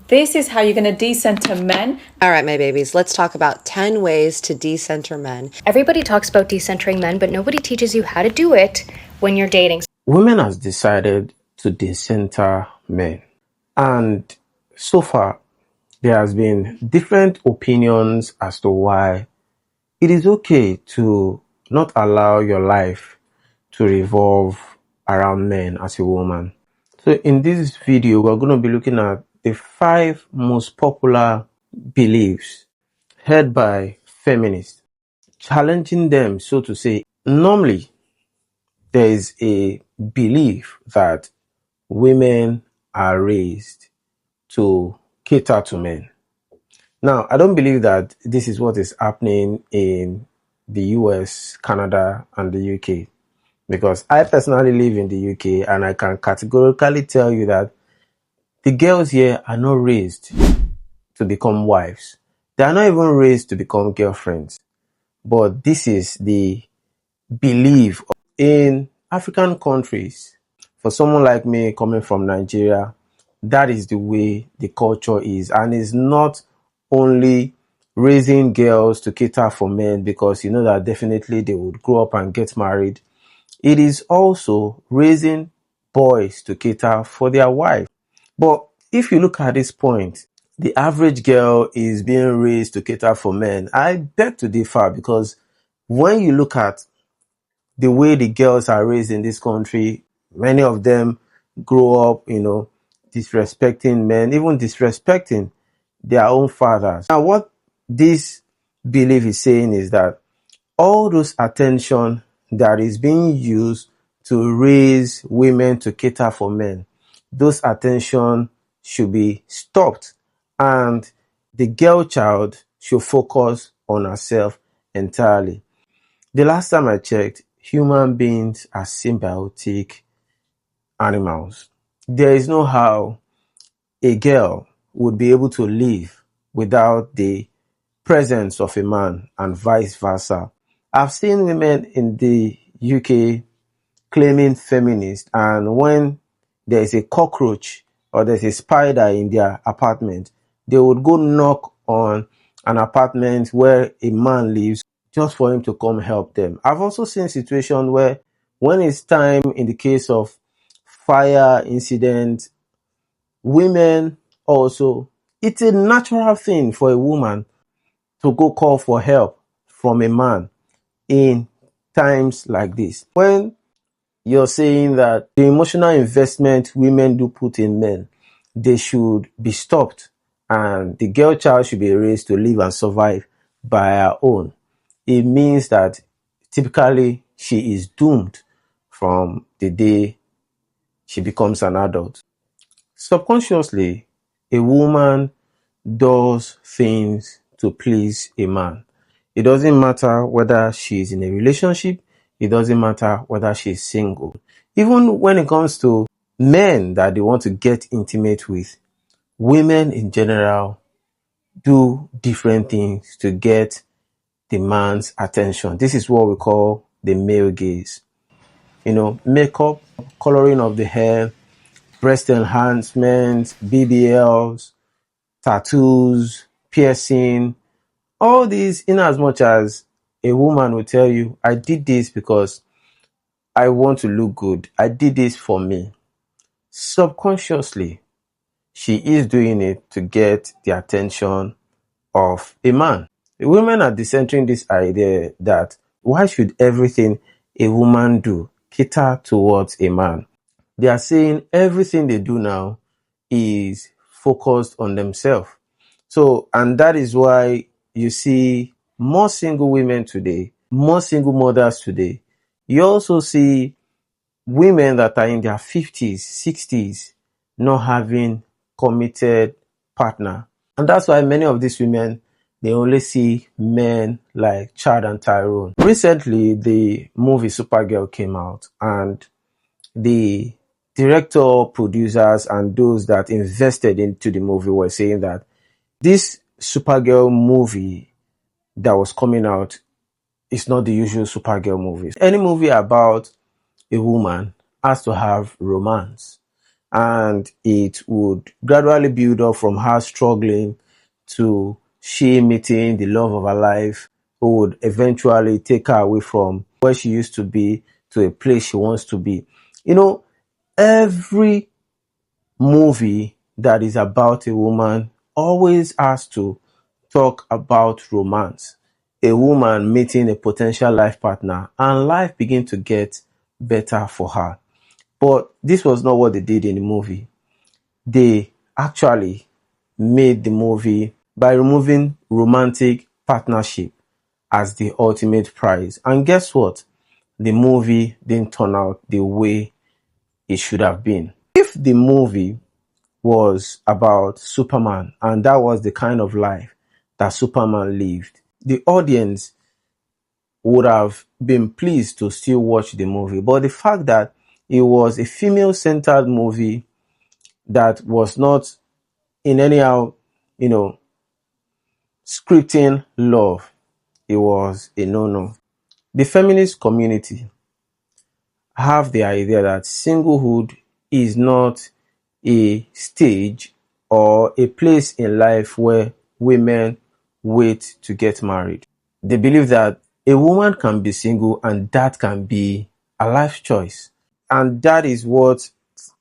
This is how you're going to decenter men. All right, my babies, let's talk about 10 ways to decenter men. Everybody talks about decentering men, but nobody teaches you how to do it when you're dating. Women has decided to decenter men. And so far, there has been different opinions as to why it is okay to not allow your life to revolve around men as a woman. So in this video, we're going to be looking at the 5 most popular beliefs held by feminists, challenging them, so to say. Normally, there is a belief that women are raised to cater to men. Now, I don't believe that this is what is happening in the US, Canada, and the UK, because I personally live in the UK and I can categorically tell you that the girls here are not raised to become wives. They are not even raised to become girlfriends. But this is the belief in African countries. For someone like me coming from Nigeria, that is the way the culture is. And it's not only raising girls to cater for men, because you know that definitely they would grow up and get married. It is also raising boys to cater for their wife. But if you look at this point, the average girl is being raised to cater for men. I beg to differ, because when you look at the way the girls are raised in this country, many of them grow up, disrespecting men, even disrespecting their own fathers. Now, what this belief is saying is that all those attention that is being used to raise women to cater for men, those attention should be stopped, and the girl child should focus on herself entirely. The last time I checked, human beings are symbiotic animals. There is no how a girl would be able to live without the presence of a man, and vice versa. I've seen women in the UK claiming feminist, and when there is a cockroach or there's a spider in their apartment, they would go knock on an apartment where a man lives just for him to come help them. I've also seen situations where, when it's time in the case of fire incident, women also, it's a natural thing for a woman to go call for help from a man in times like this. When you're saying that the emotional investment women do put in men, they should be stopped, and the girl child should be raised to live and survive by her own, it means that typically she is doomed from the day she becomes an adult. Subconsciously, a woman does things to please a man. It doesn't matter whether she's in a relationship. It doesn't matter whether she's single. Even when it comes to men that they want to get intimate with, women in general do different things to get the man's attention. This is what we call the male gaze. Makeup, coloring of the hair, breast enhancement, BBLs, tattoos, piercing, all these, in as much as a woman will tell you, I did this because I want to look good. I did this for me. Subconsciously, she is doing it to get the attention of a man. The women are decentering this idea that why should everything a woman do cater towards a man? They are saying everything they do now is focused on themselves. So, and that is why you see more single women today, more single mothers today. You also see women that are in their 50s, 60s, not having committed partner. And that's why many of these women, they only see men like Chad and Tyrone. Recently, the movie Supergirl came out, and the director, producers, and those that invested into the movie were saying that this Supergirl movie that was coming out is not the usual Supergirl movies. Any movie about a woman has to have romance. and it would gradually build up from her struggling to she meeting the love of her life, who would eventually take her away from where she used to be to a place she wants to be. You know, every movie that is about a woman always has to talk about romance. A woman meeting a potential life partner and life begin to get better for her. But this was not what they did in the movie. They actually made the movie by removing romantic partnership as the ultimate prize. And guess what? The movie didn't turn out the way it should have been. If the movie was about Superman and that was the kind of life that Superman lived, the audience would have been pleased to still watch the movie. But the fact that it was a female-centered movie that was not in anyhow, scripting love, it was a no-no. The feminist community have the idea that singlehood is not a stage or a place in life where women wait to get married. They believe that a woman can be single and that can be a life choice. And that is what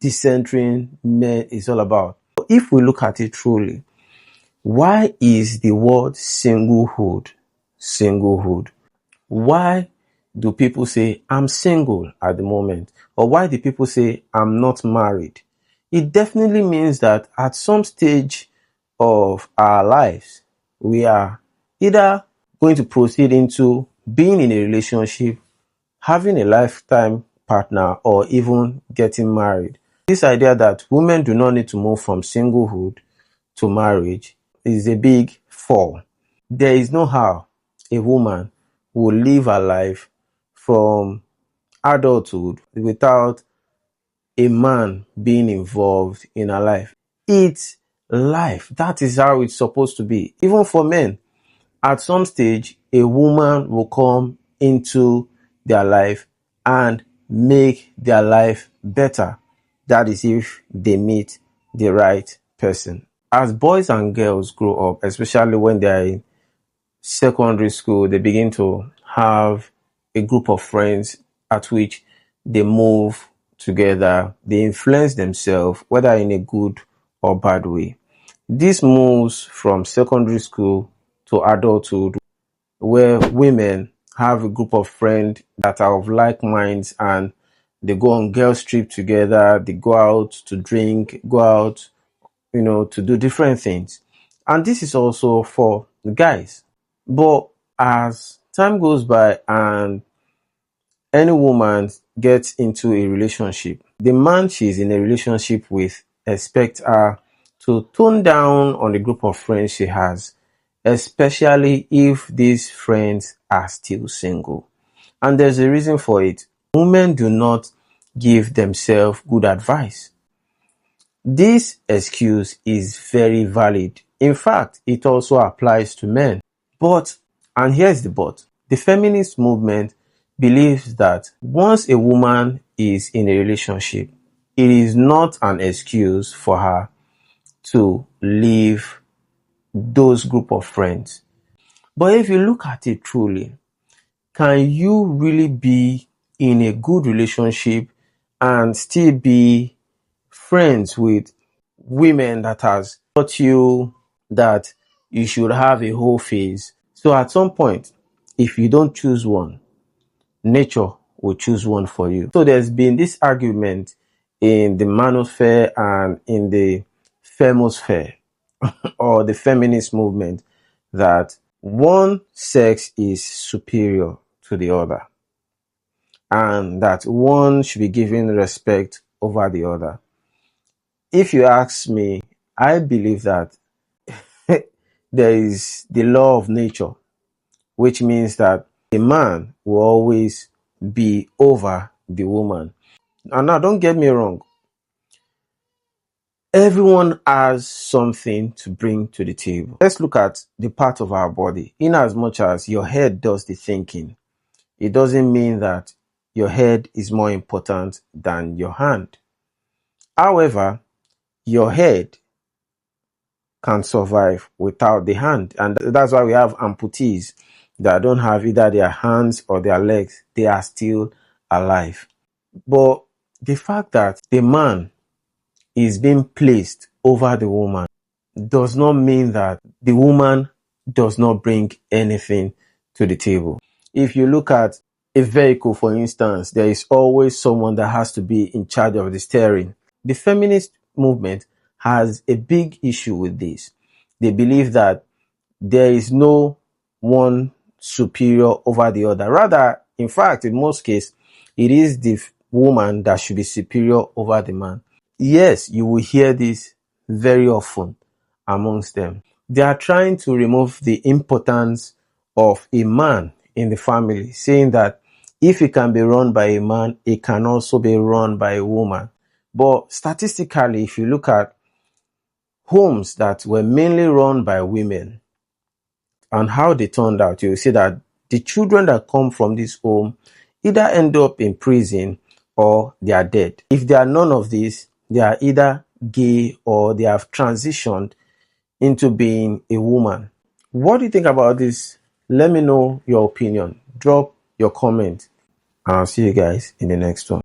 decentering men is all about. If we look at it truly, why is the word singlehood? Why do people say I'm single at the moment? Or why do people say I'm not married? It definitely means that at some stage of our lives, we are either going to proceed into being in a relationship, having a lifetime partner, or even getting married. This idea that women do not need to move from singlehood to marriage is a big fall. There is no how a woman will live her life from adulthood without a man being involved in her life. It's life. That is how it's supposed to be. Even for men, at some stage, a woman will come into their life and make their life better. That is if they meet the right person. As boys and girls grow up, especially when they are in secondary school, they begin to have a group of friends at which they move together, they influence themselves, whether in a good or bad way. This moves from secondary school to adulthood, where women have a group of friends that are of like minds and they go on girls' trip together, they go out to drink, go out, to do different things. And this is also for the guys. But as time goes by and any woman gets into a relationship, the man she's in a relationship with expects her to tone down on the group of friends she has, especially if these friends are still single. And there's a reason for it. Women do not give themselves good advice. This excuse is very valid. In fact, it also applies to men. But, and here's the but, the feminist movement believes that once a woman is in a relationship, it is not an excuse for her to leave those group of friends. But if you look at it truly, can you really be in a good relationship and still be friends with women that has taught you that you should have a whole phase? So at some point, if you don't choose one, nature will choose one for you. So there's been this argument in the manosphere and in the femosphere or the feminist movement that one sex is superior to the other and that one should be given respect over the other. If you ask me, I believe that there is the law of nature, which means that a man will always be over the woman. And now, don't get me wrong. Everyone has something to bring to the table. Let's look at the part of our body. In as much as your head does the thinking, it doesn't mean that your head is more important than your hand. However, your head can survive without the hand. And that's why we have amputees that don't have either their hands or their legs. They are still alive. But the fact that the man is being placed over the woman does not mean that the woman does not bring anything to the table. If you look at a vehicle, for instance, there is always someone that has to be in charge of the steering. The feminist movement has a big issue with this. They believe that there is no one superior over the other. Rather, in fact, in most cases, it is the woman that should be superior over the man. Yes, you will hear this very often amongst them. They are trying to remove the importance of a man in the family, saying that if it can be run by a man, it can also be run by a woman. But statistically, if you look at homes that were mainly run by women and how they turned out, you'll see that the children that come from this home either end up in prison or they are dead. If they are none of these, they are either gay or they have transitioned into being a woman. What do you think about this? Let me know your opinion. Drop your comment. And I'll see you guys in the next one.